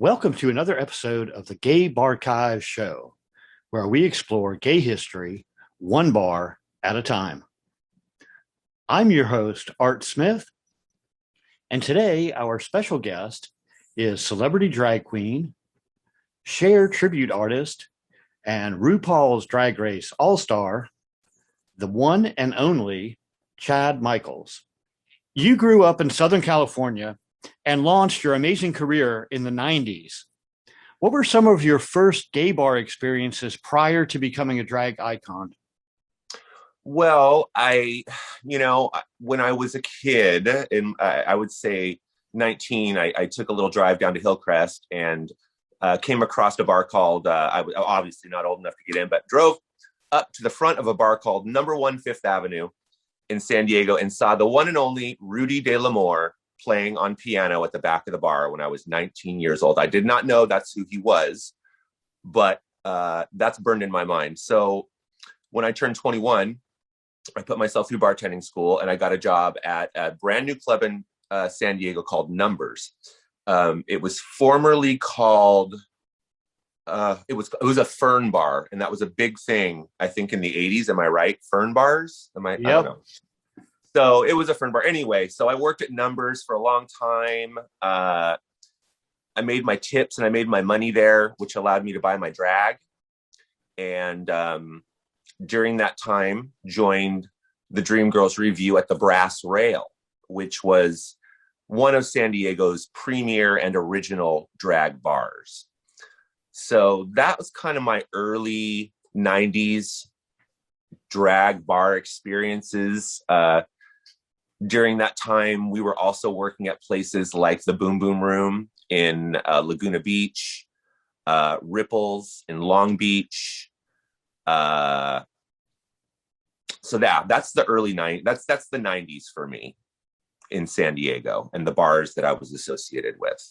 Welcome to another episode of the GayBarchives Show, where we explore gay history one bar at a time. I'm your host, Art Smith, and today our special guest is celebrity drag queen, Cher tribute artist, and RuPaul's Drag Race All-Star, the one and only Chad Michaels. You grew up in Southern California and launched your amazing career in the 90s. What were some of your first gay bar experiences prior to becoming a drag icon? Well, when I was a kid, and I would say 19, I took a little drive down to Hillcrest and came across a bar called, I was obviously not old enough to get in, but drove up to the front of a bar called Number One Fifth Avenue in San Diego and saw the one and only Rudy De L'Amour playing on piano at the back of the bar when I was 19 years old. I did not know that's who he was, but that's burned in my mind. So when I turned 21, I put myself through bartending school and I got a job at a brand new club in San Diego called Numbers. It was formerly called, it was a Fern bar, and that was a big thing, I think, in the 80s. Am I right? Fern bars? I don't know. So it was a Fern bar. Anyway, so I worked at Numbers for a long time. I made my tips and I made my money there, which allowed me to buy my drag. And during that time, joined the Dream Girls Review at the Brass Rail, which was one of San Diego's premier and original drag bars. So that was kind of my early 90s drag bar experiences. During that time, we were also working at places like the Boom Boom Room in Laguna Beach, Ripples in Long Beach. So that's the early 90s. That's the 90s for me in San Diego and the bars that I was associated with.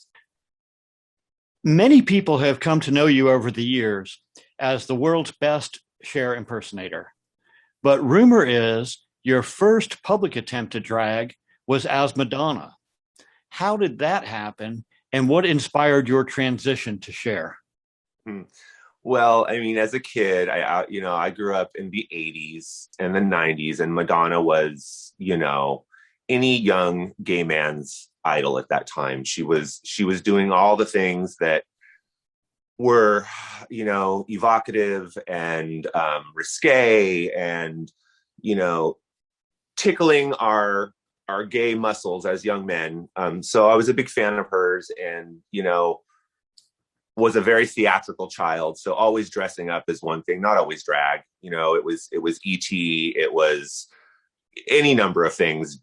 Many people have come to know you over the years as the world's best Cher impersonator. But rumor is your first public attempt at drag was as Madonna. How did that happen, and what inspired your transition to Cher? Well, I mean, as a kid, I grew up in the 80s and the 90s, and Madonna was, any young gay man's idol at that time. She was doing all the things that were, evocative and risque and, tickling our gay muscles as young men. So I was a big fan of hers, and, was a very theatrical child. So always dressing up is one thing, not always drag. It was E.T., it was any number of things,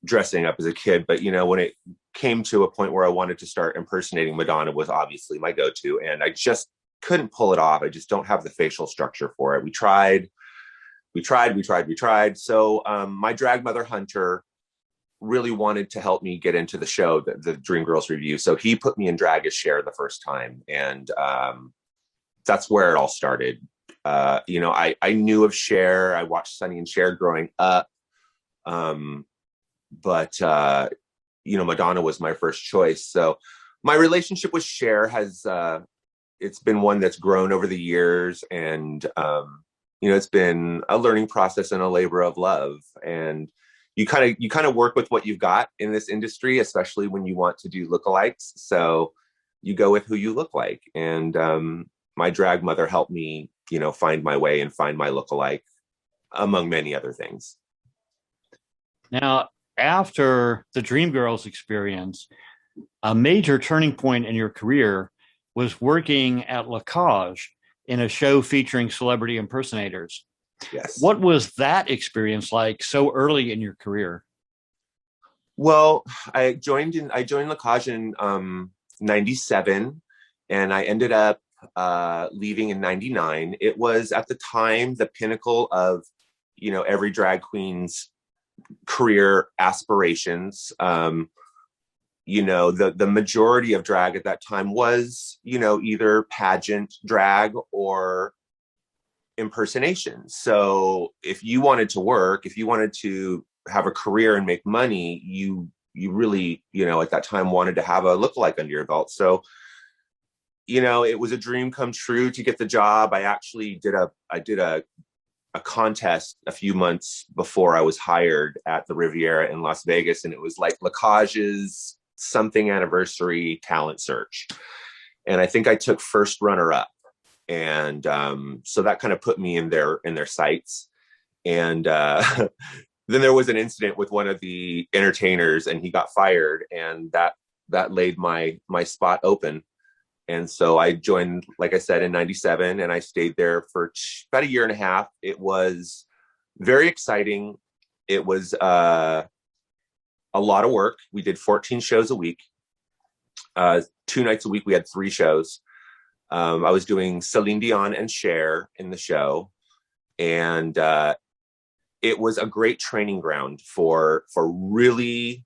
dressing up as a kid. But, when it came to a point where I wanted to start impersonating Madonna was obviously my go-to. And I just couldn't pull it off. I just don't have the facial structure for it. We tried. So my drag mother, Hunter, really wanted to help me get into the show, the Dream Girls Review. So he put me in drag as Cher the first time. And that's where it all started. I knew of Cher. I watched Sonny and Cher growing up. But Madonna was my first choice. So my relationship with Cher has, it's been one that's grown over the years. And, it's been a learning process and a labor of love. And you kind of work with what you've got in this industry, especially when you want to do lookalikes. So you go with who you look like. And my drag mother helped me, find my way and find my lookalike, among many other things. Now, after the Dream Girls experience, a major turning point in your career was working at La Cage in a show featuring celebrity impersonators. Yes. What was that experience like so early in your career? Well, I joined La Cage in 97, and I ended up leaving in 99. It was at the time the pinnacle of, every drag queen's career aspirations. The majority of drag at that time was, either pageant drag or impersonation. So if you wanted to work, if you wanted to have a career and make money, you really, at that time wanted to have a lookalike under your belt. So, it was a dream come true to get the job. I actually did a contest a few months before I was hired at the Riviera in Las Vegas. And it was like Lacage's something anniversary talent search. And I think I took first runner up. And so that kind of put me in their sights. And then there was an incident with one of the entertainers, and he got fired, and that laid my spot open. And so I joined, like I said, in 97, and I stayed there for about a year and a half. It was very exciting. It was a lot of work. We did 14 shows a week. 2 nights a week, we had 3 shows. I was doing Celine Dion and Cher in the show. And it was a great training ground for really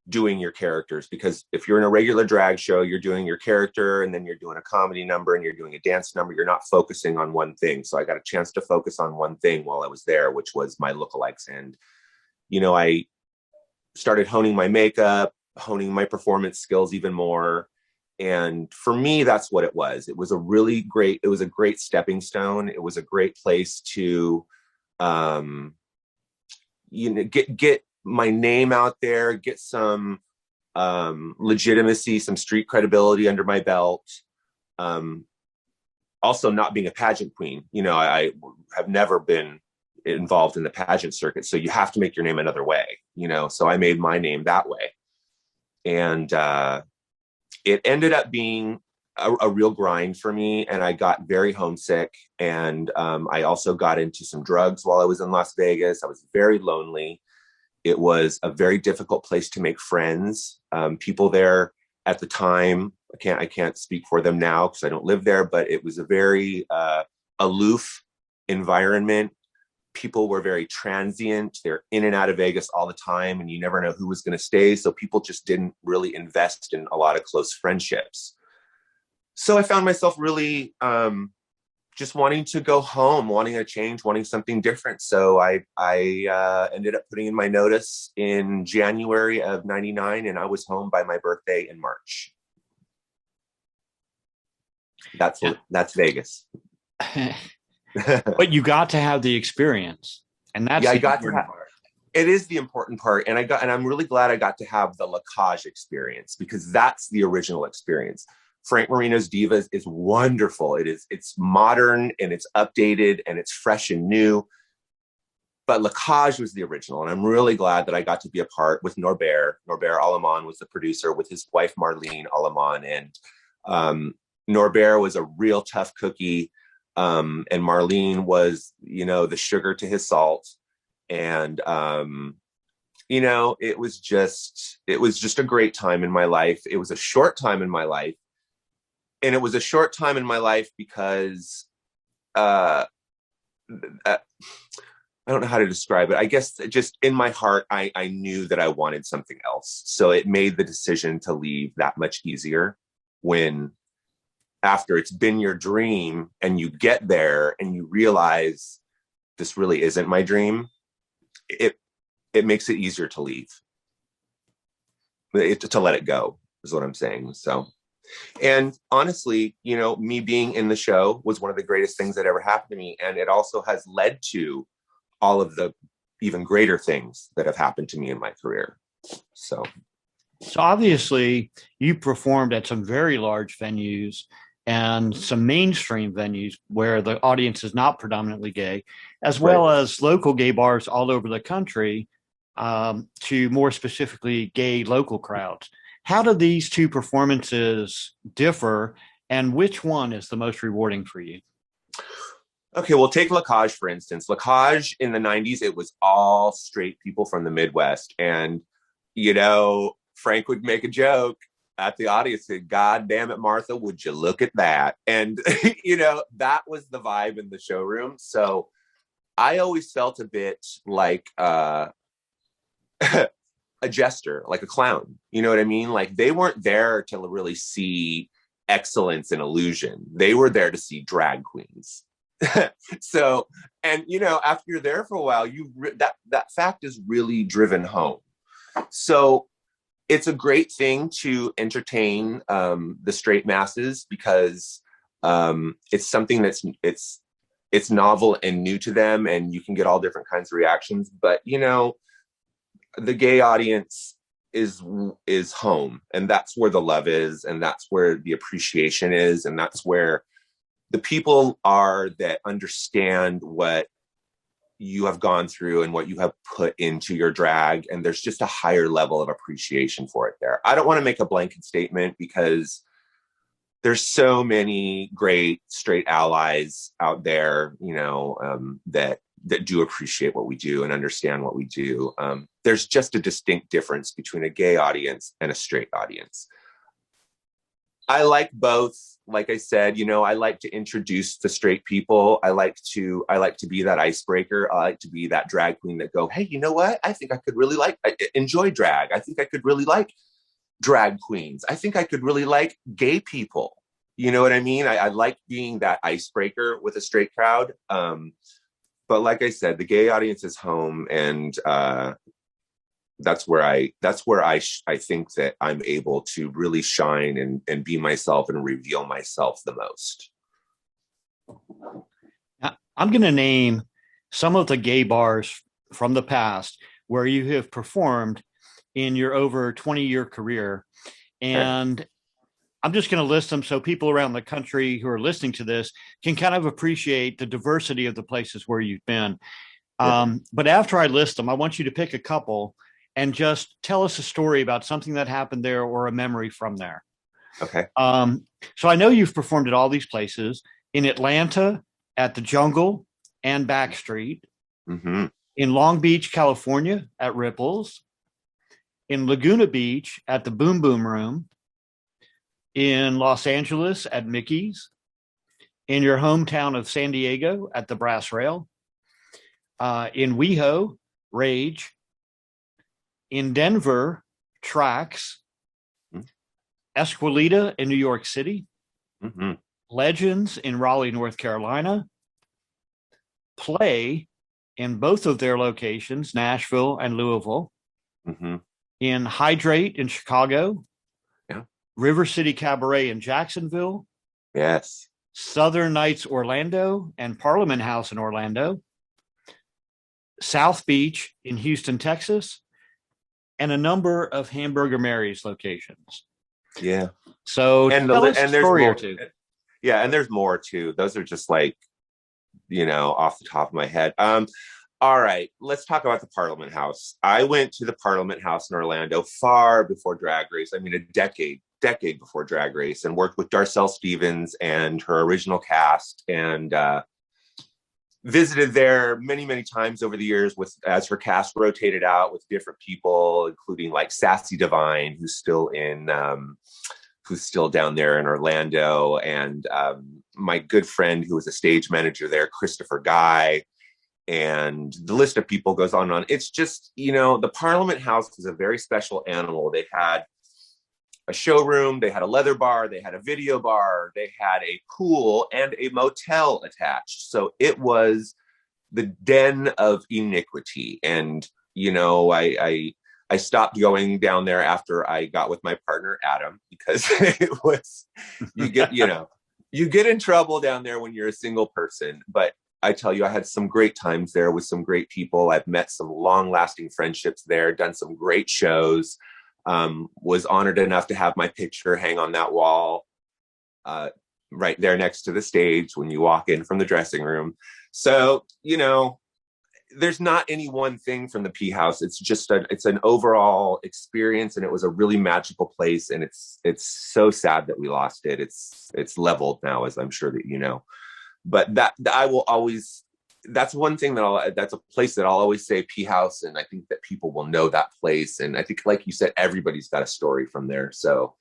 doing your characters, because if you're in a regular drag show, you're doing your character, and then you're doing a comedy number, and you're doing a dance number. You're not focusing on one thing. So I got a chance to focus on one thing while I was there, which was my lookalikes. And, I started honing my makeup, honing my performance skills even more. And for me, that's what it was. It was a great stepping stone. It was a great place to, get my name out there, get some legitimacy, some street credibility under my belt. Also, not being a pageant queen, I have never been involved in the pageant circuit, so you have to make your name another way, so I made my name that way. And it ended up being a real grind for me, and I got very homesick. And I also got into some drugs while I was in Las Vegas. I was very lonely. It was a very difficult place to make friends. People there at the time, I can't speak for them now because I don't live there, but it was a very aloof environment. People were very transient. They're in and out of Vegas all the time, and you never know who was going to stay. So people just didn't really invest in a lot of close friendships. So I found myself really just wanting to go home, wanting a change, wanting something different. So I ended up putting in my notice in January of 99, and I was home by my birthday in March. That's Vegas. But you got to have the experience, and that's I got to have. It is the important part, and I'm really glad I got to have the Lacage experience, because that's the original experience. Frank Marino's Divas is wonderful. It's modern, and it's updated, and it's fresh and new. But Lacage was the original, and I'm really glad that I got to be a part with Norbert. Norbert Alemán was the producer with his wife Marlene Alemán, and Norbert was a real tough cookie. And Marlene was, the sugar to his salt. And, it was just a great time in my life. It was a short time in my life. And it was a short time in my life because, I don't know how to describe it. I guess just in my heart, I knew that I wanted something else. So it made the decision to leave that much easier when, after it's been your dream and you get there and you realize this really isn't my dream, it makes it easier to leave. To let it go is what I'm saying. So, and honestly, me being in the show was one of the greatest things that ever happened to me. And it also has led to all of the even greater things that have happened to me in my career. So obviously you performed at some very large venues and some mainstream venues where the audience is not predominantly gay, as well as local gay bars all over the country, to more specifically gay local crowds. How do these two performances differ, and which one is the most rewarding for you? Okay, well, take Lacage, for instance. Lacage in the 90s, it was all straight people from the Midwest. And, Frank would make a joke at the audience, said, "God damn it, Martha, would you look at that?" And, that was the vibe in the showroom. So I always felt a bit like a jester, like a clown. You know what I mean? Like, they weren't there to really see excellence and illusion. They were there to see drag queens. So, and, after you're there for a while, that fact is really driven home. So it's a great thing to entertain the straight masses because it's something it's novel and new to them, and you can get all different kinds of reactions. But the gay audience is home, and that's where the love is, and that's where the appreciation is, and that's where the people are that understand what you have gone through and what you have put into your drag, and there's just a higher level of appreciation for it there. I don't want to make a blanket statement because there's so many great straight allies out there, that do appreciate what we do and understand what we do. There's just a distinct difference between a gay audience and a straight audience. I like both. Like I said, I like to introduce the straight people. I like to be that icebreaker. I like to be that drag queen that go, hey, you know what? I think I could really enjoy drag. I think I could really like drag queens. I think I could really like gay people. You know what I mean? I like being that icebreaker with a straight crowd. But like I said, the gay audience is home, and that's where I think that I'm able to really shine and be myself and reveal myself the most. Now, I'm going to name some of the gay bars from the past where you have performed in your over 20-year career. And okay. I'm just going to list them so people around the country who are listening to this can kind of appreciate the diversity of the places where you've been. But after I list them, I want you to pick a couple and just tell us a story about something that happened there or a memory from there. Okay. So I know you've performed at all these places: in Atlanta at the Jungle and Backstreet, mm-hmm. in Long Beach, California at Ripples, in Laguna Beach at the Boom Boom Room, in Los Angeles at Mickey's, in your hometown of San Diego at the Brass Rail, in WeHo, Rage, in Denver, Trax, Esquilita in New York City, mm-hmm. Legends in Raleigh, North Carolina, Play in both of their locations, Nashville and Louisville, mm-hmm. in Hydrate in Chicago, yeah. River City Cabaret in Jacksonville, yes, Southern Nights Orlando and Parliament House in Orlando, South Beach in Houston, Texas, and a number of Hamburger Mary's locations. Yeah. So and tell us a story more, or two. Yeah, and there's more too. Those are just like, off the top of my head. All right, let's talk about the Parliament House. I went to the Parliament House in Orlando far before Drag Race. I mean, a decade before Drag Race, and worked with Darcel Stevens and her original cast, and visited there many, many times over the years as her cast rotated out with different people, including like Sassy Divine, who's still down there in Orlando, and my good friend who was a stage manager there, Christopher Guy, and the list of people goes on and on. It's just, the Parliament House was a very special animal. They had a showroom, they had a leather bar, they had a video bar, they had a pool and a motel attached. So it was the den of iniquity. And, I stopped going down there after I got with my partner, Adam, because it was, you get in trouble down there when you're a single person. But I tell you, I had some great times there with some great people. I've met some long-lasting friendships there, done some great shows. Was honored enough to have my picture hang on that wall right there next to the stage when you walk in from the dressing room. So, there's not any one thing from the P House. It's just it's an overall experience, and it was a really magical place. And it's so sad that we lost it. It's leveled now, as I'm sure that you know. But I will always. That's one thing that's a place that I'll always say P House, and I think that people will know that place. And I think, like you said, everybody's got a story from there, so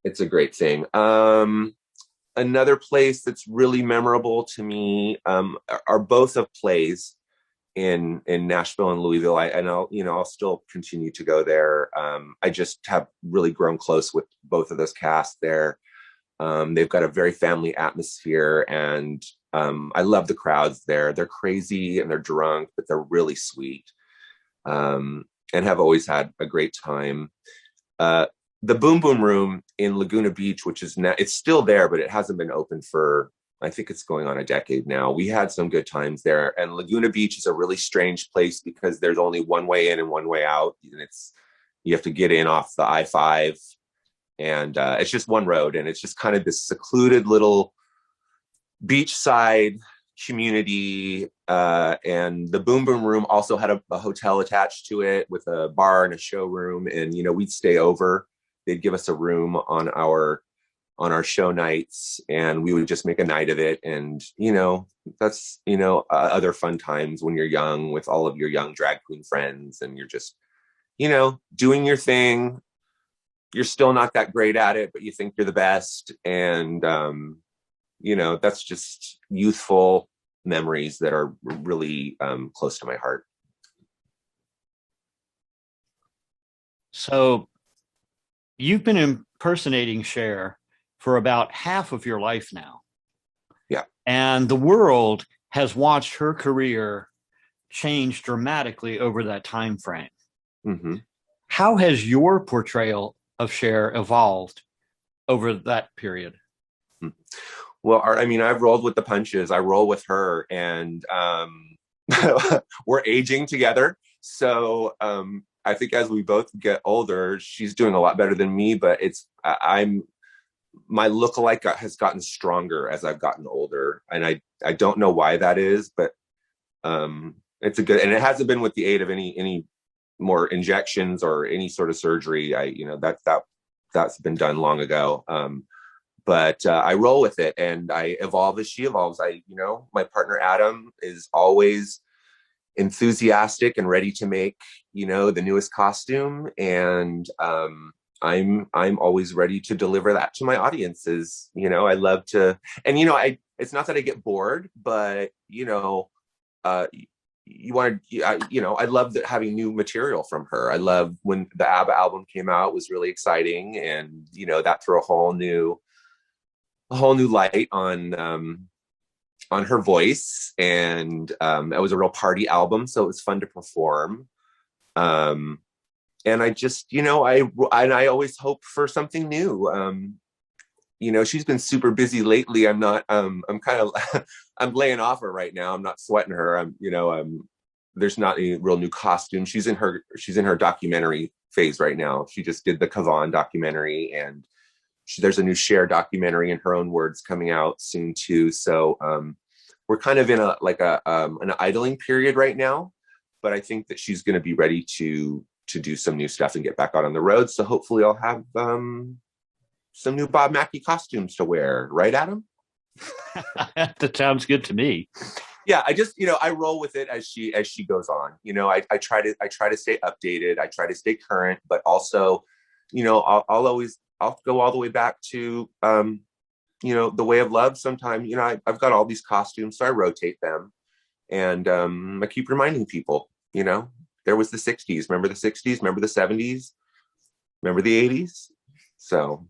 it's a great thing. Another place that's really memorable to me are both of plays in Nashville and Louisville. I'll still continue to go there. I just have really grown close with both of those casts there. They've got a very family atmosphere, and I love the crowds there. They're crazy and they're drunk, but they're really sweet, and have always had a great time. The Boom Boom Room in Laguna Beach, which is now, it's still there, but it hasn't been open for, I think it's going on a decade now. We had some good times there. And Laguna Beach is a really strange place because there's only one way in and one way out. And you have to get in off the I-5, and it's just one road. And it's just kind of this secluded little beachside community. And the Boom Boom Room also had a hotel attached to it with a bar and a showroom. And, we'd stay over. They'd give us a room on our show nights, and we would just make a night of it. And, that's, other fun times when you're young with all of your young drag queen friends, and you're just, doing your thing. You're still not that great at it, but you think you're the best. And, that's just youthful memories that are really close to my heart. So you've been impersonating Cher for about half of your life now. Yeah. And the world has watched her career change dramatically over that time frame. Mm-hmm. How has your portrayal of Cher evolved over that period? Well, I've rolled with the punches. I roll with her, and we're aging together. So I think as we both get older, she's doing a lot better than me, but my lookalike has gotten stronger as I've gotten older. And I don't know why that is, but it's and it hasn't been with the aid of any more injections or any sort of surgery. That's been done long ago. But I roll with it, and I evolve as she evolves. My partner Adam is always enthusiastic and ready to make, the newest costume. And I'm always ready to deliver that to my audiences. I love to, and, it's not that I get bored, but, I love having new material from her. I love when the ABBA album came out, it was really exciting. And, that threw a whole new light on her voice. And it was a real party album, so it was fun to perform. And I just, I always hope for something new. She's been super busy lately. I'm kind of, I'm laying off her right now. I'm not sweating her. There's not any real new costume. She's in her documentary phase right now. She just did the Kavan documentary, and there's a new Cher documentary, in her own words, coming out soon too. So we're kind of in an idling period right now, but I think that she's going to be ready to do some new stuff and get back out on the road. So hopefully I'll have some new Bob Mackie costumes to wear. Right, Adam? That sounds good to me. Yeah, I just, I roll with it as she goes on. I try to stay updated. I try to stay current, but also, I'll go all the way back to, The Way of Love. Sometime, I've got all these costumes, so I rotate them, and I keep reminding people, there was the 60s. Remember the 60s? Remember the 70s? Remember the 80s? So.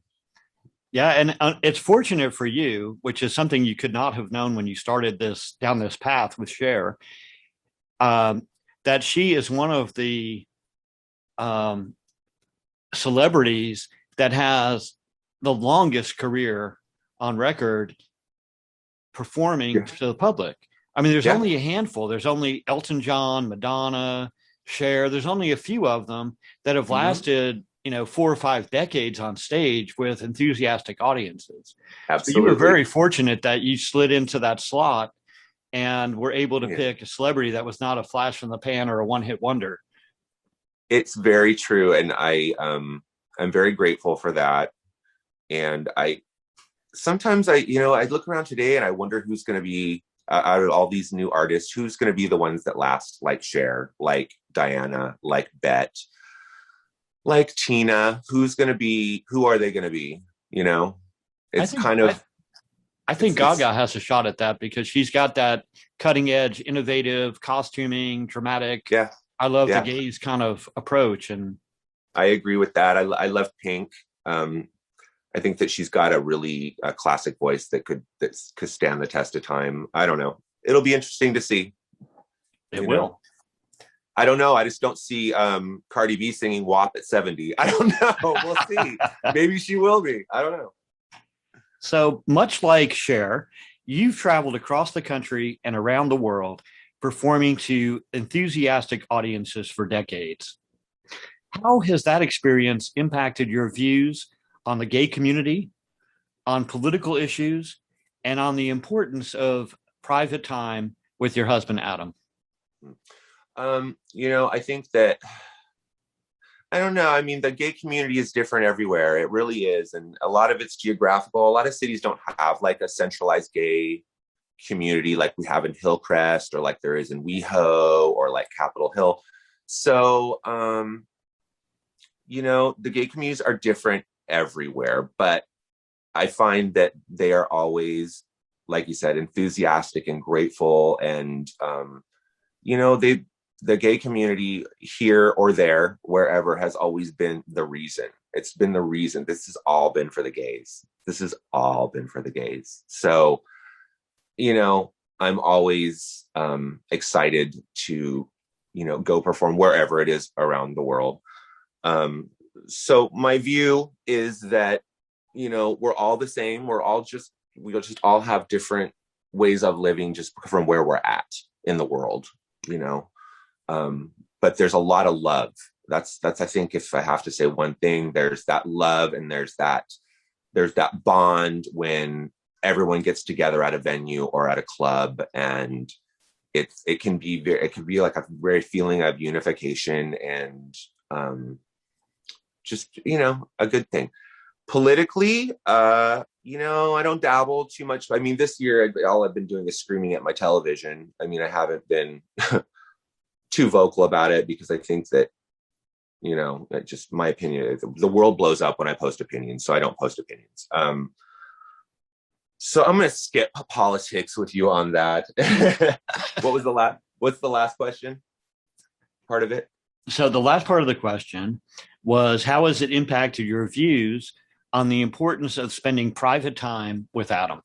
Yeah, and it's fortunate for you, which is something you could not have known when you started down this path with Cher, that she is one of the celebrities that has the longest career on record performing to the public. I mean, there's only a handful. There's only Elton John, Madonna, Cher. There's only a few of them that have lasted, 4 or 5 decades on stage with enthusiastic audiences. Absolutely. So you were very fortunate that you slid into that slot and were able to pick a celebrity that was not a flash in the pan or a one-hit wonder. It's very true. And I'm very grateful for that. And sometimes I look around today and I wonder who's going to be, out of all these new artists, who's going to be the ones that last, like Cher, like Diana, like Bet, like Tina. Who are they going to be? I think Gaga has a shot at that because she's got that cutting edge, innovative costuming, dramatic. Yeah. I love the gaze kind of approach. And I agree with that. I love Pink. I think that she's got a really classic voice that could stand the test of time. I don't know. It'll be interesting to see. It will. I don't know. I just don't see Cardi B singing WAP at 70. I don't know. We'll see. Maybe she will be. I don't know. So much like Cher, you've traveled across the country and around the world performing to enthusiastic audiences for decades. How has that experience impacted your views on the gay community, on political issues, and on the importance of private time with your husband, Adam? I think that, I don't know. I mean, the gay community is different everywhere. It really is. And a lot of it's geographical. A lot of cities don't have like a centralized gay community like we have in Hillcrest or like there is in WeHo or like Capitol Hill. So, the gay communities are different everywhere, but I find that they are always, like you said, enthusiastic and grateful. And, the gay community here or there, wherever, has always been the reason. It's been the reason. This has all been for the gays. This has all been for the gays. So, I'm always excited to, go perform wherever it is around the world. So my view is that, we're all the same. We just all have different ways of living just from where we're at in the world, but there's a lot of love. That's, I think, if I have to say one thing, there's that love and there's that bond when everyone gets together at a venue or at a club, and it can be like a very feeling of unification and just a good thing. Politically, I don't dabble too much. I mean, this year all I've been doing is screaming at my television. I mean, I haven't been too vocal about it because I think that just my opinion, the world blows up when I post opinions, so I don't post opinions. So I'm going to skip politics with you on that. What's the last question? Part of it? So the last part of the question was, how has it impacted your views on the importance of spending private time with Adam?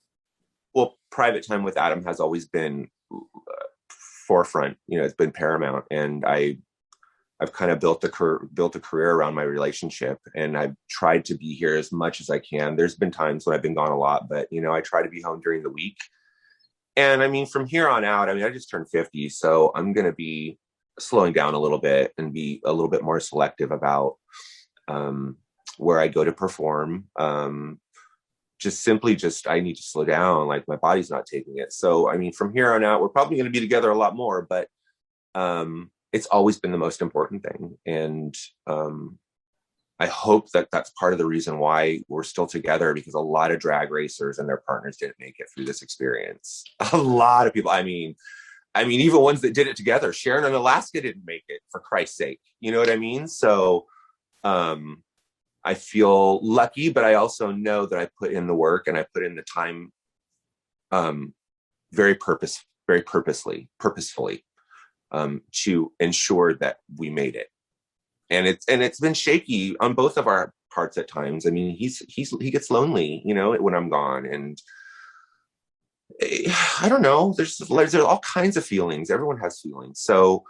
Well, private time with Adam has always been forefront. It's been paramount, and I've kind of built a career around my relationship, and I've tried to be here as much as I can. There's been times when I've been gone a lot, but I try to be home during the week. And I mean, from here on out, I just turned 50, so I'm going to be slowing down a little bit and be a little bit more selective about where I go to perform. I need to slow down. Like, my body's not taking it. So, I mean, from here on out, we're probably going to be together a lot more, but it's always been the most important thing. And I hope that that's part of the reason why we're still together, because a lot of drag racers and their partners didn't make it through this experience. A lot of people, I mean, even ones that did it together, Sharon and Alaska didn't make it, for Christ's sake. You know what I mean? So I feel lucky, but I also know that I put in the work and I put in the time very purposefully to ensure that we made it. And it's been shaky on both of our parts at times. I mean, he gets lonely, when I'm gone, and I don't know. There's all kinds of feelings. Everyone has feelings. So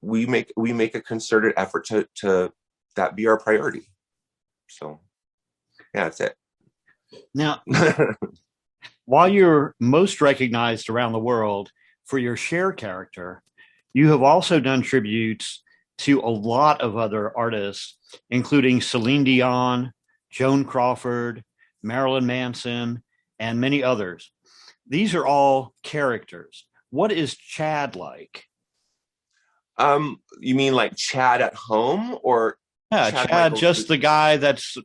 we make a concerted effort to that be our priority. So yeah, that's it. Now, while you're most recognized around the world for your Cher character, you have also done tributes to a lot of other artists, including Celine Dion, Joan Crawford, Marilyn Manson, and many others. These are all characters. What is Chad like? You mean like Chad at home, or Chad just the guy that's,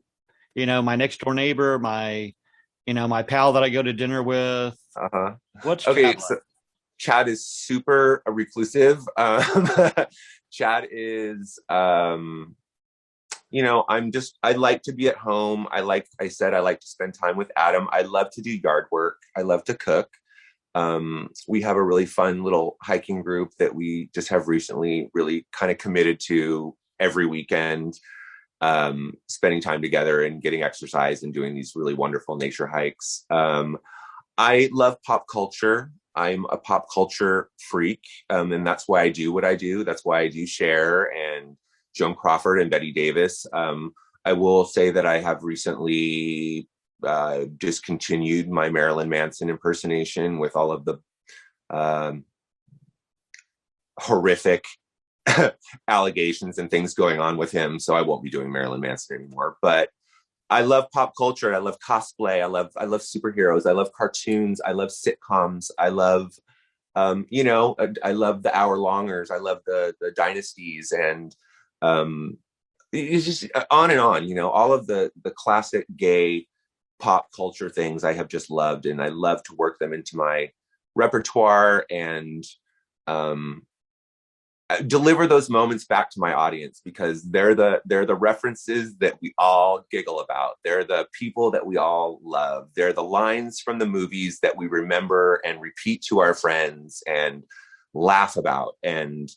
my next door neighbor, my pal that I go to dinner with. What's okay? Chad like? So Chad is super reclusive. Chad is, I like to be at home. I like to spend time with Adam. I love to do yard work. I love to cook. We have a really fun little hiking group that we just have recently really kind of committed to every weekend, spending time together and getting exercise and doing these really wonderful nature hikes. I love pop culture. I'm a pop culture freak, and that's why I do what I do. That's why I do Cher and Joan Crawford and Betty Davis. I will say that I have recently discontinued my Marilyn Manson impersonation with all of the horrific allegations and things going on with him. So I won't be doing Marilyn Manson anymore. But I love pop culture. I love cosplay. I love superheroes. I love cartoons. I love sitcoms. I love, I love the hour longers. I love the dynasties, and it's just on and on. All of the classic gay pop culture things I have just loved, and I love to work them into my repertoire and deliver those moments back to my audience, because they're the references that we all giggle about. They're the people that we all love. They're the lines from the movies that we remember and repeat to our friends and laugh about. And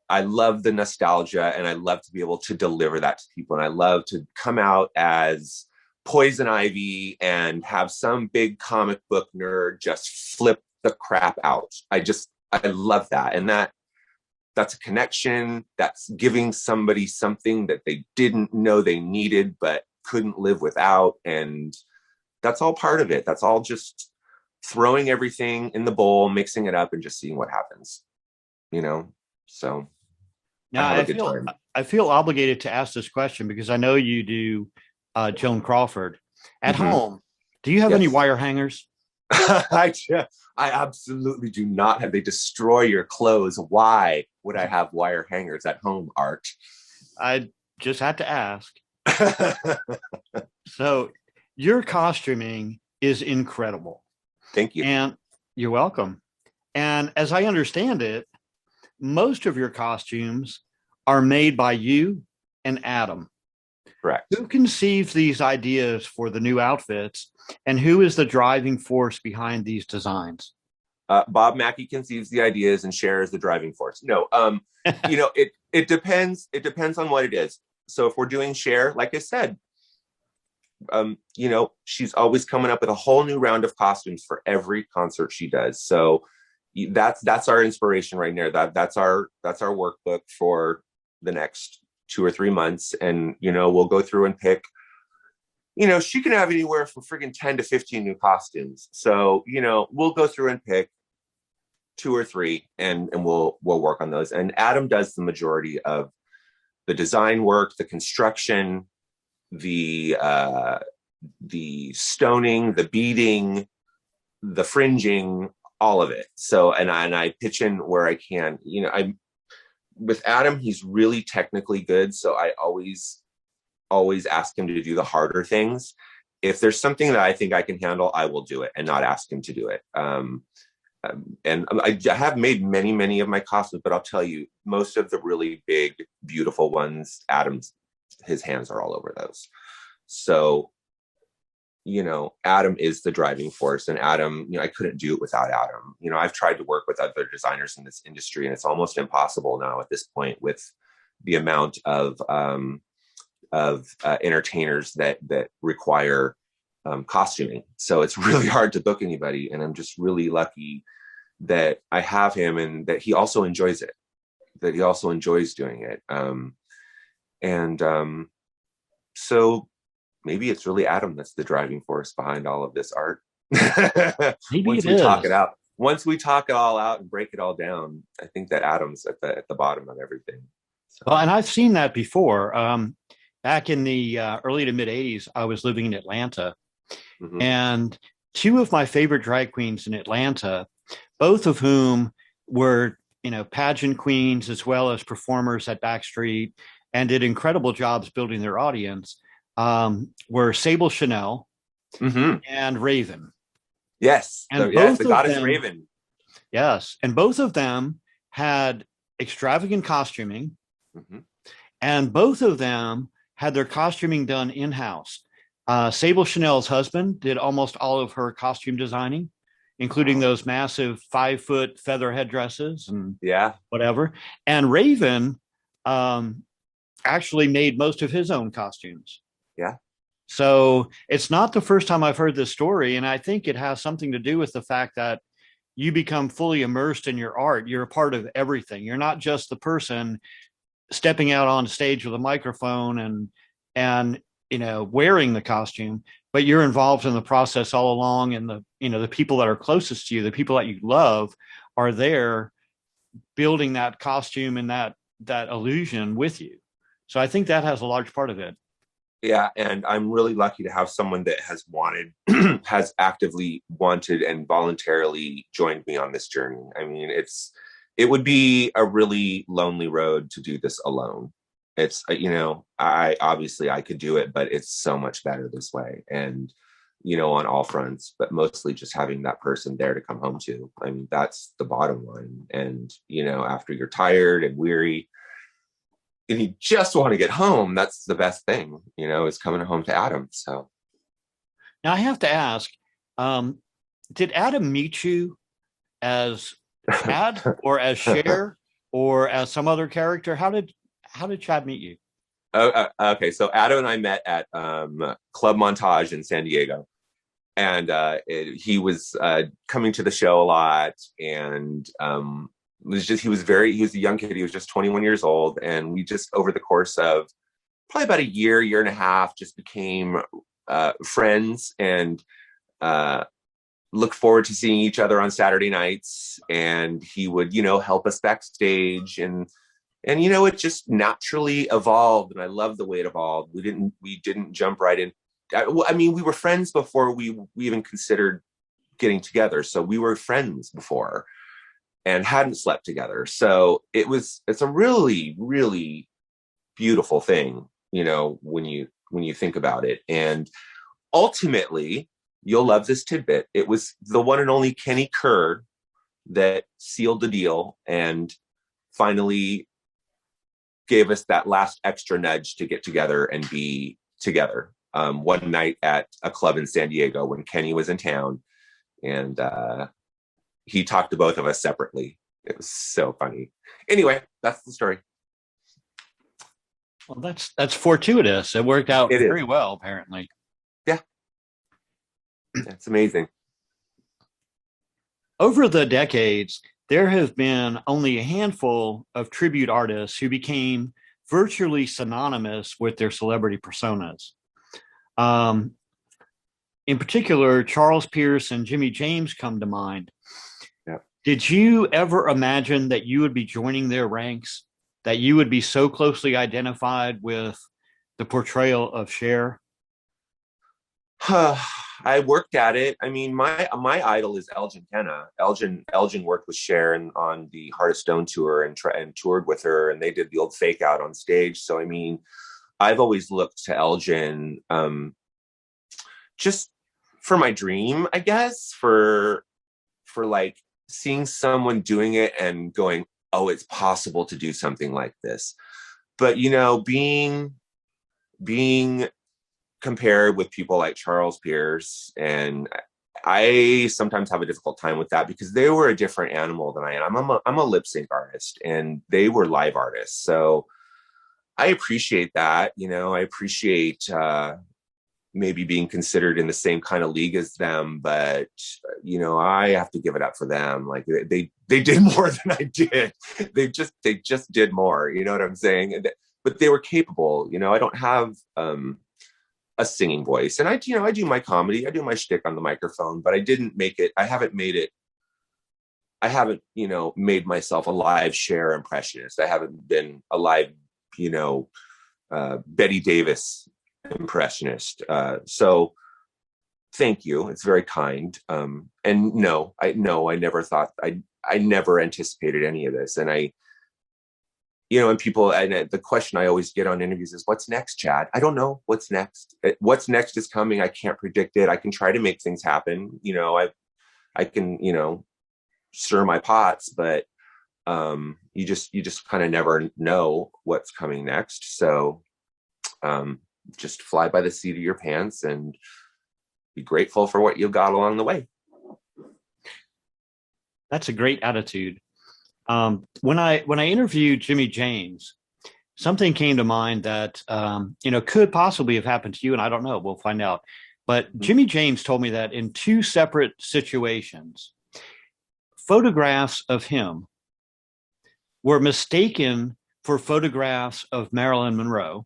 I love the nostalgia, and I love to be able to deliver that to people. And I love to come out as Poison Ivy and have some big comic book nerd just flip the crap out. I love that. And that's a connection. That's giving somebody something that they didn't know they needed but couldn't live without. And that's all part of it. That's all just throwing everything in the bowl, mixing it up, and just seeing what happens. So now I feel obligated to ask this question because I know you do Joan Crawford at home. Do you have any wire hangers? I absolutely do not have. They destroy your clothes. Why would I have wire hangers at home, Art? I just had to ask. So your costuming is incredible. Thank you. And you're welcome. And as I understand it, most of your costumes are made by you and Adam. Correct. Who conceived these ideas for the new outfits, and who is the driving force behind these designs? Bob Mackey conceives the ideas, and Cher is the driving force. No, it depends. It depends on what it is. So if we're doing Cher, like I said, she's always coming up with a whole new round of costumes for every concert she does. So that's our inspiration right there. That's our workbook for the next 2 or 3 months. And, we'll go through and pick, she can have anywhere from friggin' 10 to 15 new costumes. So, we'll go through and pick 2 or 3 and we'll work on those. And Adam does the majority of the design work, the construction, the stoning, the beading, the fringing, all of it. So, and I pitch in where I can. With Adam, he's really technically good, so I always ask him to do the harder things. If there's something that I think I can handle, I will do it and not ask him to do it. And I have made many of my costumes, but I'll tell you, most of the really big, beautiful ones, his hands are all over those. So, Adam is the driving force, and Adam, I couldn't do it without Adam. I've tried to work with other designers in this industry, and it's almost impossible now at this point with the amount of entertainers that require costuming. So it's really hard to book anybody, and I'm just really lucky that I have him, and that he also enjoys it, that he also enjoys doing it. So maybe it's really Adam that's the driving force behind all of this, Art. Maybe once we talk it out, once we talk it all out and break it all down, I think that Adam's at the bottom of everything. So. Well, and I've seen that before. Back in the early to mid 80s, I was living in Atlanta, and 2 of my favorite drag queens in Atlanta, both of whom were, pageant queens as well as performers at Backstreet, and did incredible jobs building their audience, were Sable Chanel and Raven. Yes. And the goddess Raven. Yes. And both of them had extravagant costuming, and both of them had their costuming done in-house. Sable Chanel's husband did almost all of her costume designing, including those massive 5-foot feather headdresses and whatever. And Raven actually made most of his own costumes. Yeah. So it's not the first time I've heard this story, and I think it has something to do with the fact that you become fully immersed in your art. You're a part of everything. You're not just the person stepping out on stage with a microphone and wearing the costume, but you're involved in the process all along. And the people that are closest to you, the people that you love, are there building that costume and that illusion with you. So I think that has a large part of it. Yeah, and I'm really lucky to have someone that has has actively wanted and voluntarily joined me on this journey. I mean, it would be a really lonely road to do this alone. It's, I obviously I could do it, but it's so much better this way. And, on all fronts, but mostly just having that person there to come home to. I mean, that's the bottom line. And, after you're tired and weary, and you just want to get home, that's the best thing, is coming home to Adam. So now I have to ask, did Adam meet you as Chad or as Cher or as some other character? How did Chad meet you? Okay, so Adam and I met at Club Montage in San Diego, and he was coming to the show a lot, and he was a young kid. He was just 21 years old. And we just, over the course of probably about a year and a half, just became friends and look forward to seeing each other on Saturday nights. And he would, help us backstage, and it just naturally evolved. And I love the way it evolved. We didn't jump right in. I mean, we were friends before we even considered getting together. So we were friends before and hadn't slept together. So it's a really, really beautiful thing, when you think about it. And ultimately, you'll love this tidbit. It was the one and only Kenny Kerr that sealed the deal and finally gave us that last extra nudge to get together and be together. One night at a club in San Diego when Kenny was in town, and he talked to both of us separately. It was so funny. Anyway, that's the story. Well, that's fortuitous. It worked out very well, apparently. Yeah. That's amazing. Over the decades, there have been only a handful of tribute artists who became virtually synonymous with their celebrity personas. In particular, Charles Pierce and Jimmy James come to mind. Yeah. Did you ever imagine that you would be joining their ranks, that you would be so closely identified with the portrayal of Cher? I worked at it. I mean, my idol is Elgin Kenna. Elgin worked with Cher on the Heart of Stone tour and toured with her, and they did the old Fake Out on stage. So, I mean, I've always looked to Elgin just for my dream, I guess, for like seeing someone doing it and going, oh, it's possible to do something like this. But, being compared with people like Charles Pierce, and I sometimes have a difficult time with that because they were a different animal than I am. I'm a lip sync artist and they were live artists. So I appreciate that. I appreciate maybe being considered in the same kind of league as them, but I have to give it up for them. Like they did more than I did. They just did more. You know what I'm saying? But they were capable. I don't have a singing voice, and I do my comedy. I do my shtick on the microphone, but I didn't make it. I haven't made myself a live Cher impressionist. I haven't been a live, Betty Davis impressionist. So thank you. It's very kind. And no, I never thought, I never anticipated any of this. And and people, and the question I always get on interviews is, what's next, Chad? I don't know what's next. What's next is coming. I can't predict it. I can try to make things happen. I can, stir my pots, but you just kind of never know what's coming next. So just fly by the seat of your pants and be grateful for what you've got along the way. That's a great attitude. When I interviewed Jimmy James, something came to mind that could possibly have happened to you, and I don't know. We'll find out. But Jimmy James told me that in two separate situations, photographs of him were mistaken for photographs of Marilyn Monroe.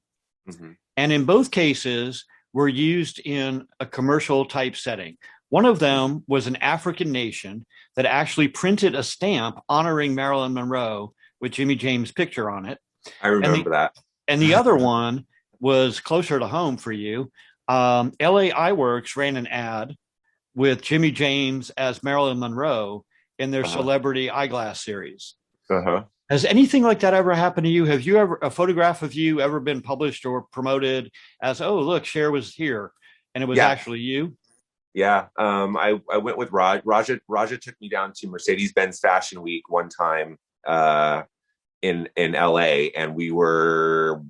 Mm-hmm. And in both cases, were used in a commercial type setting. One of them was an African nation that actually printed a stamp honoring Marilyn Monroe with Jimmy James' picture on it. I remember that. And the other one was closer to home for you. LA Eyeworks ran an ad with Jimmy James as Marilyn Monroe in their celebrity eyeglass series. Has anything like that ever happened to you? Have you ever, a photograph of you ever been published or promoted as, oh, look, Cher was here, and it was actually you? Yeah. I went with Raja took me down to Mercedes-Benz Fashion Week one time in LA, and we were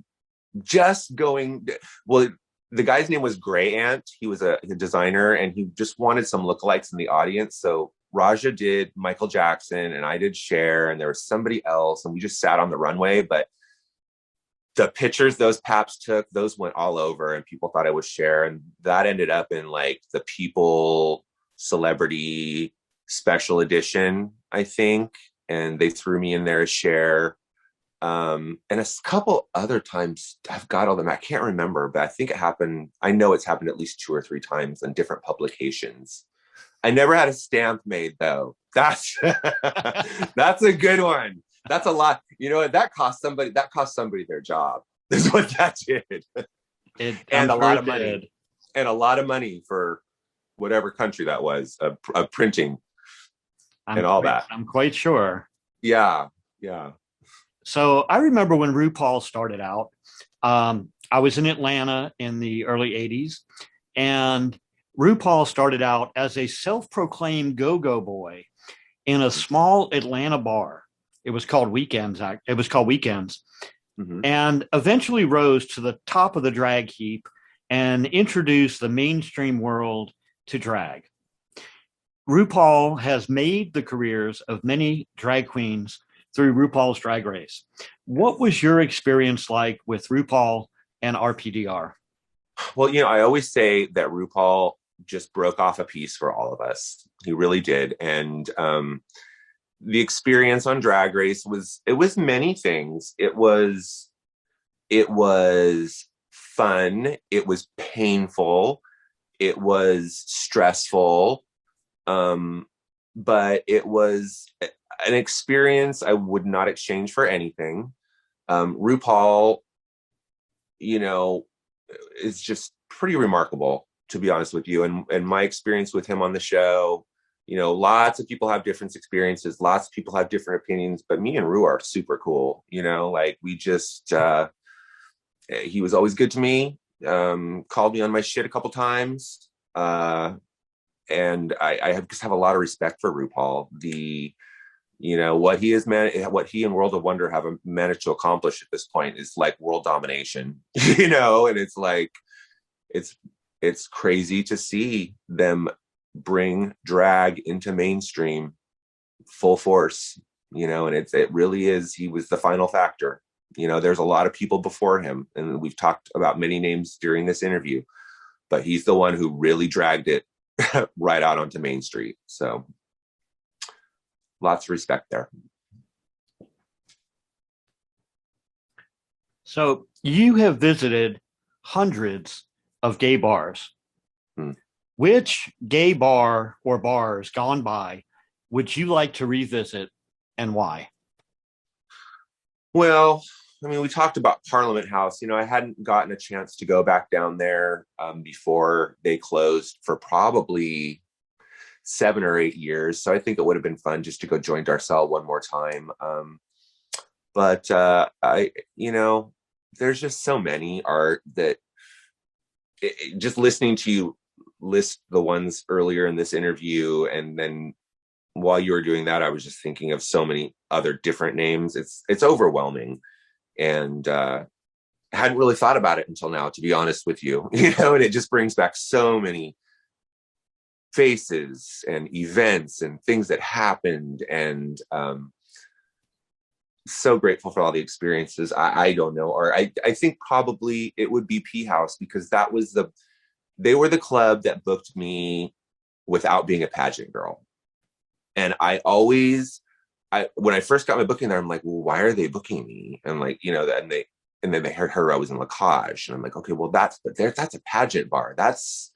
just going, well, the guy's name was Gray Ant. He was a designer, and he just wanted some lookalikes in the audience. So Raja did Michael Jackson, and I did Cher, and there was somebody else, and we just sat on the runway. But the pictures those paps took, those went all over, and people thought I was Cher, and that ended up in like the People Celebrity Special Edition, I think, and they threw me in there as Cher. And a couple other times, I've got all them, I can't remember, but I think it happened. I know it's happened at least 2 or 3 times in different publications. I never had a stamp made though. That's that's a good one. That's a lot. You know, that cost somebody their job. Is what that did. And a lot of money. And a lot of money for whatever country that was of printing and all that. I'm quite sure. Yeah. So I remember when RuPaul started out, I was in Atlanta in the early 80s, and RuPaul started out as a self-proclaimed go-go boy in a small Atlanta bar. It was called Weekends. Mm-hmm. And eventually rose to the top of the drag heap and introduced the mainstream world to drag. RuPaul has made the careers of many drag queens through RuPaul's Drag Race. What was your experience like with RuPaul and RPDR? Well, you know, I always say that RuPaul just broke off a piece for all of us. He really did. And the experience on Drag Race was many things. It was fun. It was painful. It was stressful. But it was an experience I would not exchange for anything. RuPaul, you know, is just pretty remarkable, to be honest with you. And my experience with him on the show, you know, lots of people have different experiences. Lots of people have different opinions, but me and Ru are super cool. You know, like we just, he was always good to me. Called me on my shit a couple times. And I just have a lot of respect for RuPaul. You know, what he and World of Wonder have managed to accomplish at this point is like world domination, you know, and it's like, it's crazy to see them bring drag into mainstream full force, you know, and it really is, he was the final factor. You know, there's a lot of people before him, and we've talked about many names during this interview, but he's the one who really dragged it right out onto Main Street. So lots of respect there. So you have visited hundreds of gay bars. Which gay bar or bars gone by would you like to revisit, and why? Well, I mean, we talked about Parliament House. You know, I hadn't gotten a chance to go back down there before they closed for probably 7 or 8 years. So I think it would have been fun just to go join Darcel one more time. But you know, there's just so many art that just listening to you list the ones earlier in this interview, and then while you were doing that, I was just thinking of so many other different names. It's overwhelming, and I hadn't really thought about it until now, to be honest with you. You know, and it just brings back so many faces and events and things that happened, and so grateful for all the experiences. I don't know, or I think probably it would be P House, because they were the club that booked me without being a pageant girl. And when I first got my booking there, I'm like, well, why are they booking me? And like, and then they heard I was in Lacage, and I'm like, okay, well, that's a pageant bar. That's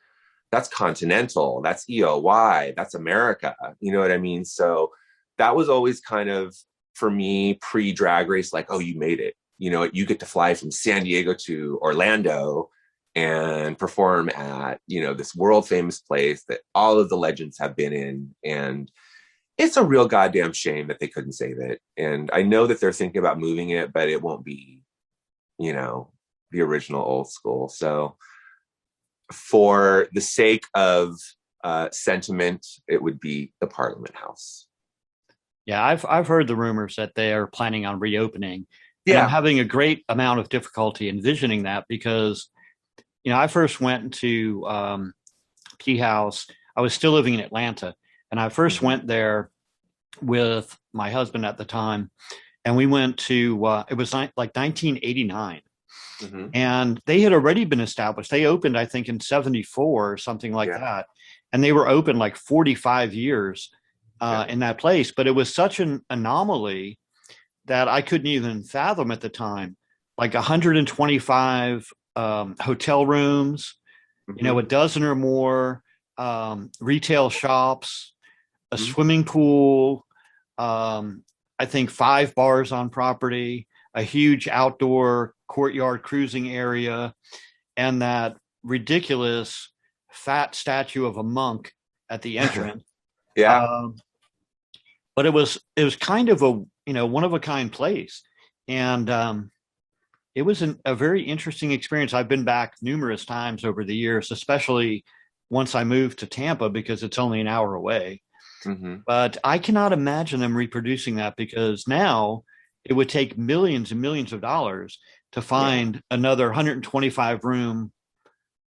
Continental. That's EOY. That's America. You know what I mean? So that was always kind of, for me, pre-Drag Race, like, oh, you made it. You get to fly from San Diego to Orlando and perform at, this world famous place that all of the legends have been in. And it's a real goddamn shame that they couldn't save it. And I know that they're thinking about moving it, but it won't be, the original old school. So for the sake of sentiment, it would be the Parliament House. Yeah, I've heard the rumors that they are planning on reopening. And Yeah. I'm having a great amount of difficulty envisioning that because, I first went to Tea House. I was still living in Atlanta, and I first went there with my husband at the time, and we went to it was like 1989, and they had already been established. They opened, I think, in 74 or something like that, and they were open like 45 years in that place. But it was such an anomaly that I couldn't even fathom at the time. Like 125 hotel rooms, a dozen or more retail shops, a swimming pool, I think 5 bars on property, a huge outdoor courtyard cruising area, and that ridiculous fat statue of a monk at the entrance. But it was kind of a one of a kind place, and it was a very interesting experience. I've been back numerous times over the years, especially once I moved to Tampa because it's only an hour away. But I cannot imagine them reproducing that, because now it would take millions and millions of dollars to find another 125 room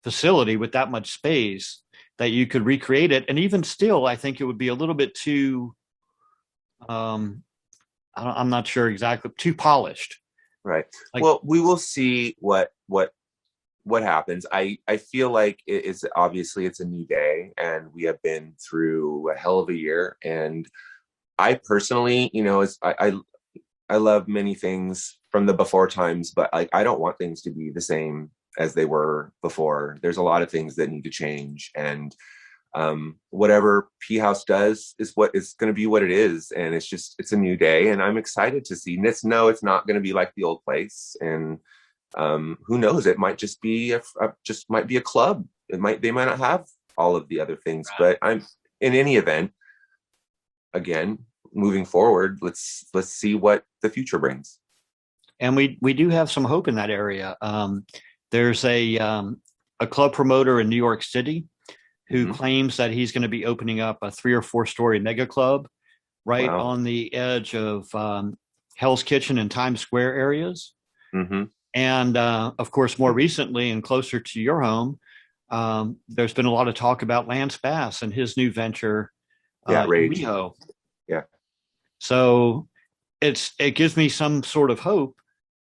facility with that much space that you could recreate it. And even still, I think it would be a little bit too, I'm not sure exactly, too polished. Right. Well, we will see what happens. I feel like it's obviously it's a new day, and we have been through a hell of a year. And I personally, I love many things from the before times, but I don't want things to be the same as they were before. There's a lot of things that need to change, and whatever P House does is what is going to be what it is. And it's a new day, and I'm excited to see. It's not going to be like the old place. And who knows, it might just be a club. They might not have all of the other things, but I'm in any event, again, moving forward, let's see what the future brings. And we do have some hope in that area. There's a club promoter in New York City who claims that he's going to be opening up a 3 or 4 story mega club right on the edge of Hell's Kitchen and Times Square areas. And of course, more recently and closer to your home, there's been a lot of talk about Lance Bass and his new venture, Rage. WeHo. So it gives me some sort of hope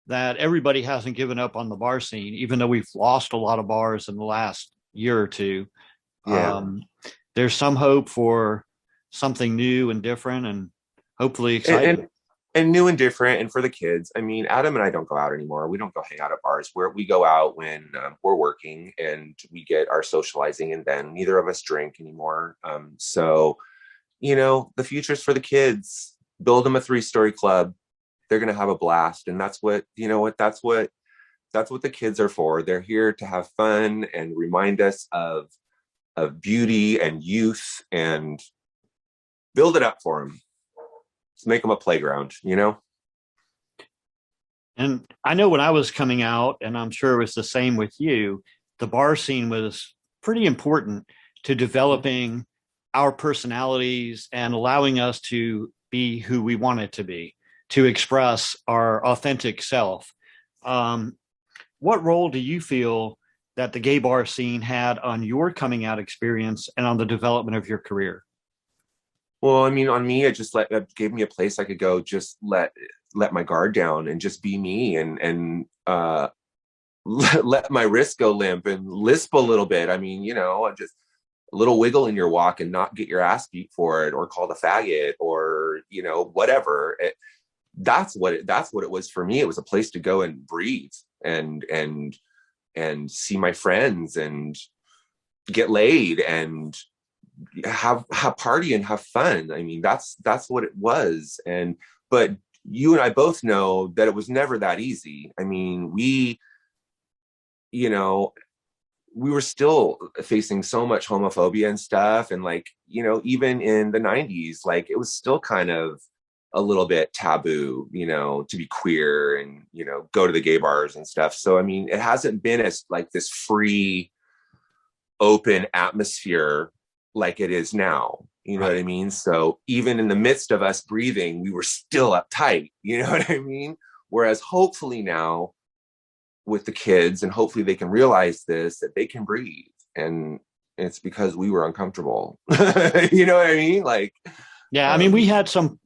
that everybody hasn't given up on the bar scene, even though we've lost a lot of bars in the last year or two. There's some hope for something new and different, and hopefully exciting. And new and different, and for the kids. I mean, Adam and I don't go out anymore. We don't go hang out at bars. We go out when we're working and we get our socializing, and then neither of us drink anymore. So, the future's for the kids. Build them a 3-story club. They're going to have a blast. And that's what the kids are for. They're here to have fun and remind us of beauty and youth, and build it up for them. Let's make them a playground, And I know when I was coming out, and I'm sure it was the same with you, the bar scene was pretty important to developing our personalities and allowing us to be who we wanted to be, to express our authentic self. What role do you feel that the gay bar scene had on your coming out experience and on the development of your career? Well, I mean, on me, it gave me a place I could go, just let my guard down and just be me, and let my wrist go limp and lisp a little bit. I mean, a little wiggle in your walk and not get your ass beat for it, or called a faggot, or, you know, whatever. That's what it was for me. It was a place to go and breathe and see my friends and get laid and have party and have fun. I mean, that's what it was. But you and I both know that it was never that easy. I mean, you know, we were still facing so much homophobia and stuff. And like, you know, even in the 90s, like it was still kind of a little bit taboo, you know, to be queer and, you know, go to the gay bars and stuff. So, I mean, it hasn't been as like this free, open atmosphere like it is now. You know what I mean? So even in the midst of us breathing, we were still uptight. You know what I mean? Whereas hopefully now with the kids, and hopefully they can realize this, that they can breathe. And it's because we were uncomfortable. You know what I mean? Like, yeah, I mean, we had some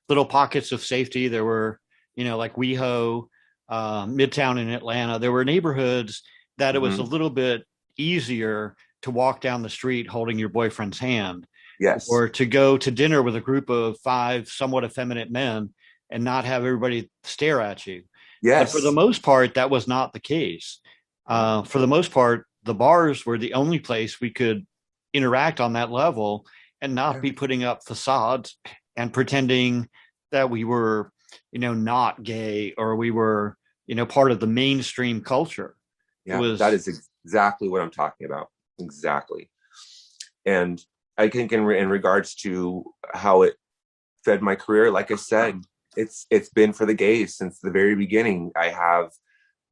little pockets of safety. There were, you know, like WeHo, Midtown in Atlanta. There were neighborhoods that it was a little bit easier to walk down the street holding your boyfriend's hand. Yes. Or to go to dinner with a group of 5 somewhat effeminate men and not have everybody stare at you. Yes. But for the most part, that was not the case. For the most part, the bars were the only place we could interact on that level and not be putting up facades and pretending that we were, you know, not gay, or we were, you know, part of the mainstream culture. Yeah, that is exactly what I'm talking about. Exactly. And I think in regards to how it fed my career, like I said, it's been for the gays since the very beginning.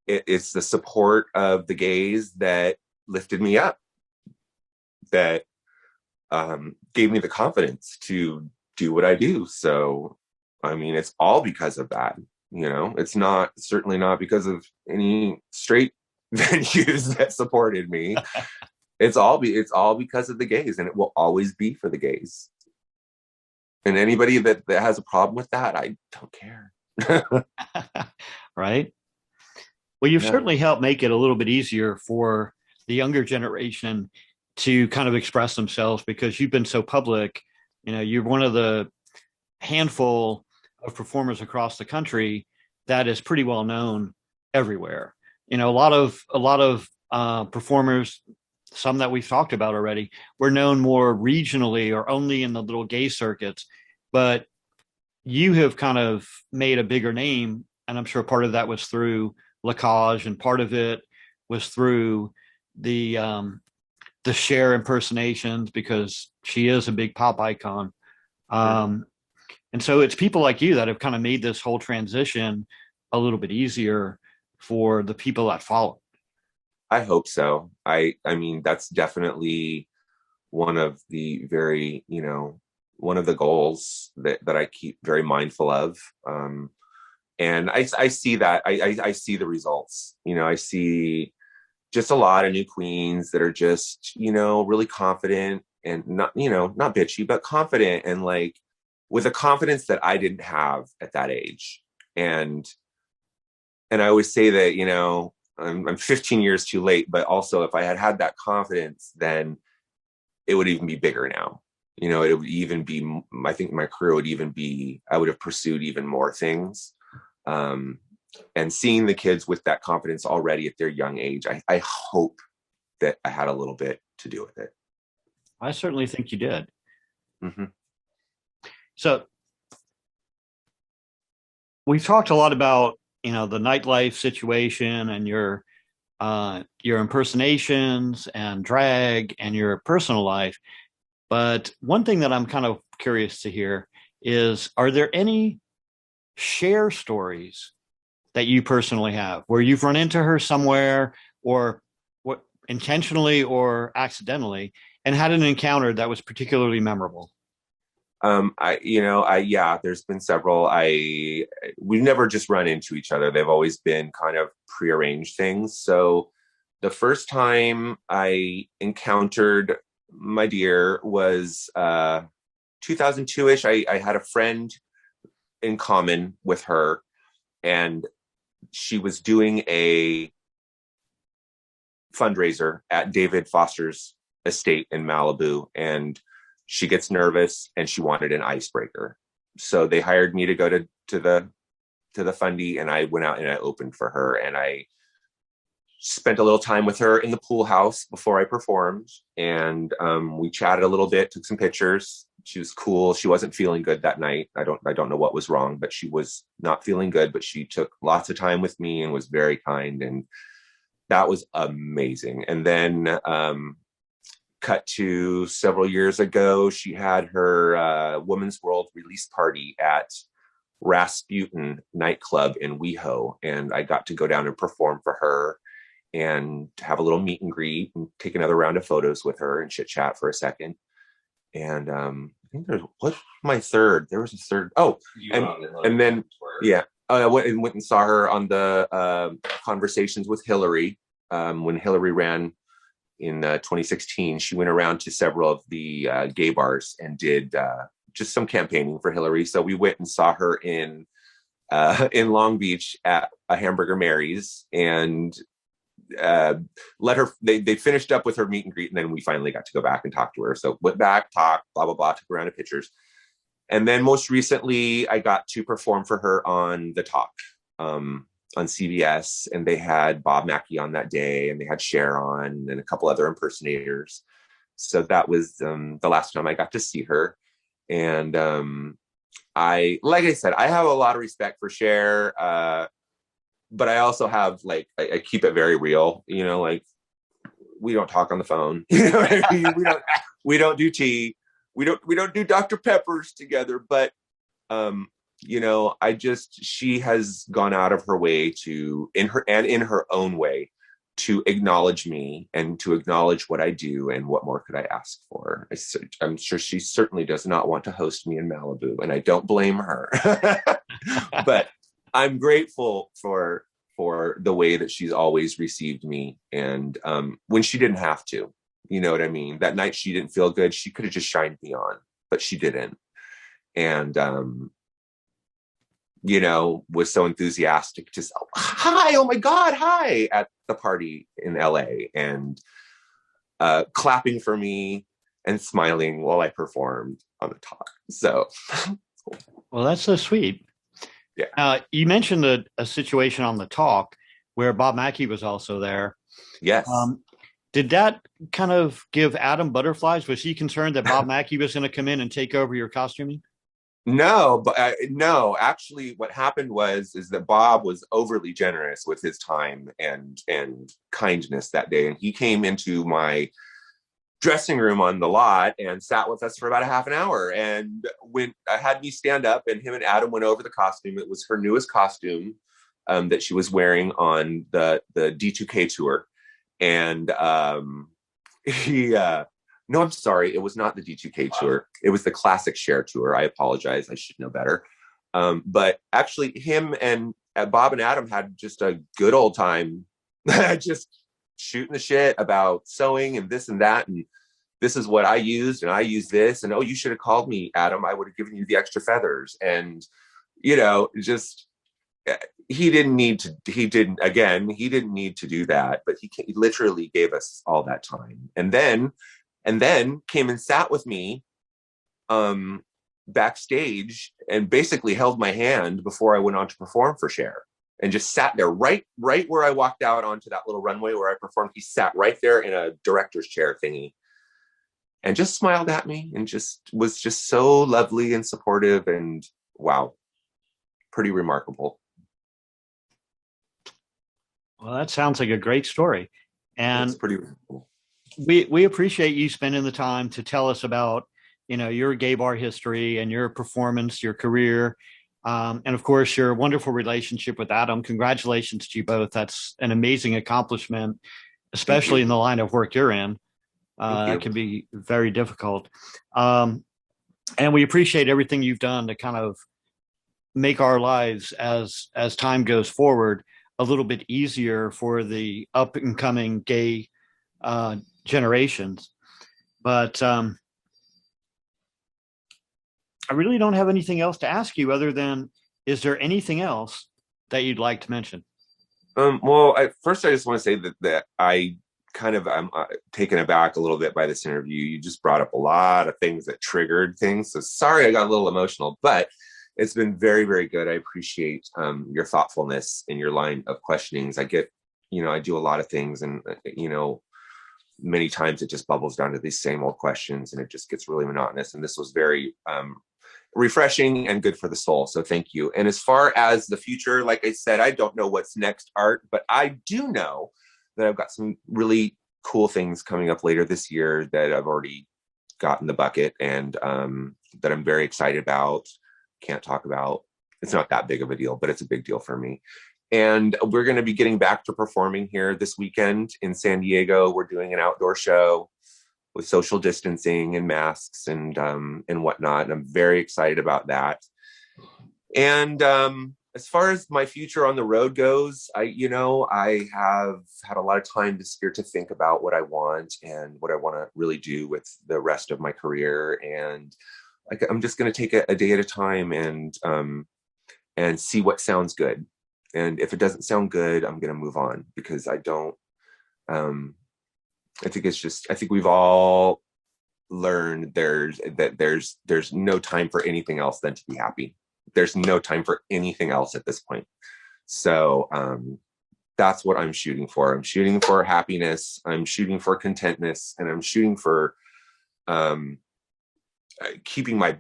It's the support of the gays that lifted me up, that gave me the confidence to do what I do. So, I mean, it's all because of that. You know, it's certainly not because of any straight venues that supported me. It's all because of the gays, and it will always be for the gays. And anybody that has a problem with that, I don't care. Right. Well, you've certainly helped make it a little bit easier for the younger generation to kind of express themselves, because you've been so public. You know, you're one of the handful of performers across the country that is pretty well known everywhere. You know, a lot of performers, some that we've talked about already, were known more regionally or only in the little gay circuits, but you have kind of made a bigger name. And I'm sure part of that was through Lacage, and part of it was through the Cher impersonations, because she is a big pop icon. And so it's people like you that have kind of made this whole transition a little bit easier for the people that follow. I hope so. I mean, that's definitely one of the one of the goals that I keep very mindful of. And I see that, I see the results. You know, I see just a lot of new queens that are just, you know, really confident and not bitchy, but confident, and like with a confidence that I didn't have at that age. And I always say that, you know, I'm 15 years too late, but also if I had that confidence, then it would even be bigger now. You know, it would even be, I think my career would even be, I would have pursued even more things. And seeing the kids with that confidence already at their young age, I hope that I had a little bit to do with it. I certainly think you did. Mm-hmm. So we've talked a lot about, you know, the nightlife situation and your impersonations and drag and your personal life. But one thing that I'm kind of curious to hear is, are there any Cher stories that you personally have where you've run into her somewhere, or what, intentionally or accidentally, and had an encounter that was particularly memorable? There's been several. We've never just run into each other. They've always been kind of prearranged things. So the first time I encountered my dear was 2002-ish. I had a friend in common with her, and she was doing a fundraiser at David Foster's estate in Malibu, and she gets nervous and she wanted an icebreaker. So they hired me to go to the fundy, and I went out and I opened for her, and I spent a little time with her in the pool house before I performed, and we chatted a little bit, took some pictures. She was cool. She wasn't feeling good that night. I don't know what was wrong, but she was not feeling good, but she took lots of time with me and was very kind, and that was amazing. And then cut to several years ago, she had her Women's World release party at Rasputin nightclub in WeHo, and I got to go down and perform for her and have a little meet and greet and take another round of photos with her and chit chat for a second. And I think what's my third? There was a third. Oh, and then yeah, I went and saw her on the Conversations with Hillary when Hillary ran in 2016. She went around to several of the gay bars and did just some campaigning for Hillary. So we went and saw her in Long Beach at a Hamburger Mary's, and let her, they finished up with her meet and greet, and then we finally got to go back and talk to her. So went back, talked, blah, blah, blah, took a round of pictures. And then most recently, I got to perform for her on The Talk on CBS, and they had Bob Mackie on that day, and they had Cher on, and a couple other impersonators. So that was the last time I got to see her. And like I said, I have a lot of respect for Cher, but I also have, like, I keep it very real, you know, like, we don't talk on the phone, you know what I mean? We don't do tea, we don't do Dr. Peppers together, but you know, she has gone out of her way to, in her own way, to acknowledge me and to acknowledge what I do, and what more could I ask for? I'm sure she certainly does not want to host me in Malibu, and I don't blame her. But I'm grateful for the way that she's always received me, and when she didn't have to, you know what I mean? That night she didn't feel good, she could have just shined me on, but she didn't. And you know, was so enthusiastic, just, hi, oh my God, hi, at the party in LA, and clapping for me and smiling while I performed on The Talk. So, well, that's so sweet. Yeah. You mentioned a situation on The Talk where Bob Mackie was also there. Yes. Did that kind of give Adam butterflies? Was he concerned that Bob Mackie was going to come in and take over your costuming? No, but no, actually what happened is that Bob was overly generous with his time and kindness that day. And he came into my dressing room on the lot and sat with us for about a half an hour. And when I had me stand up, and him and Adam went over the costume, it was her newest costume that she was wearing on the D2K tour. And no, I'm sorry. It was not the D2K tour. It was the classic Cher tour. I apologize. I should know better. But actually him and Bob and Adam had just a good old time, just shooting the shit about sewing and this and that. And this is what I used, and I used this. And, oh, you should have called me, Adam. I would have given you the extra feathers. And, you know, just, he didn't need to do that, but he literally gave us all that time. And then came and sat with me backstage and basically held my hand before I went on to perform for Cher, and just sat there right where I walked out onto that little runway where I performed. He sat right there in a director's chair thingy and just smiled at me and was so lovely and supportive, and wow, pretty remarkable. Well, that sounds like a great story. And it's pretty remarkable. We appreciate you spending the time to tell us about, you know, your gay bar history and your performance, your career, and of course your wonderful relationship with Adam. Congratulations to you both. That's an amazing accomplishment, especially in the line of work you're in. It can be very difficult. And we appreciate everything you've done to kind of make our lives as time goes forward a little bit easier for the up and coming gay generations. But I really don't have anything else to ask you other than, is there anything else that you'd like to mention? Well, first I just want to say that I kind of taken aback a little bit by this interview. You just brought up a lot of things that triggered things. So sorry, I got a little emotional, but it's been very, very good. I appreciate your thoughtfulness in your line of questionings. I get, I do a lot of things, and, many times it just bubbles down to these same old questions and it just gets really monotonous. And this was very refreshing and good for the soul. So thank you. And as far as the future, like I said, I don't know what's next, Art, but I do know that I've got some really cool things coming up later this year that I've already got in the bucket, and that I'm very excited about. Can't talk about. It's not that big of a deal, but it's a big deal for me. And we're going to be getting back to performing here this weekend in San Diego. We're doing an outdoor show with social distancing and masks and whatnot. And I'm very excited about that. And as far as my future on the road goes, I have had a lot of time this year to think about what I want and what I want to really do with the rest of my career. And I'm just going to take a day at a time and see what sounds good. And if it doesn't sound good, I'm going to move on, because I think we've all learned there's no time for anything else than to be happy. There's no time for anything else at this point. So that's what I'm shooting for. I'm shooting for happiness. I'm shooting for contentness, and I'm shooting for keeping my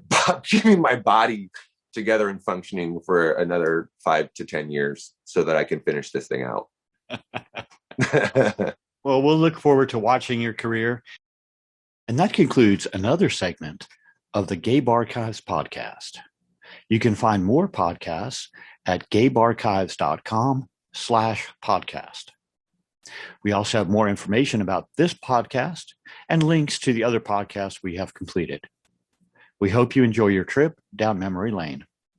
body together and functioning for another 5 to 10 years so that I can finish this thing out. Well, we'll look forward to watching your career. And that concludes another segment of the GayBarchives podcast. You can find more podcasts at gaybarchives.com/podcast. We also have more information about this podcast and links to the other podcasts we have completed. We hope you enjoy your trip down memory lane.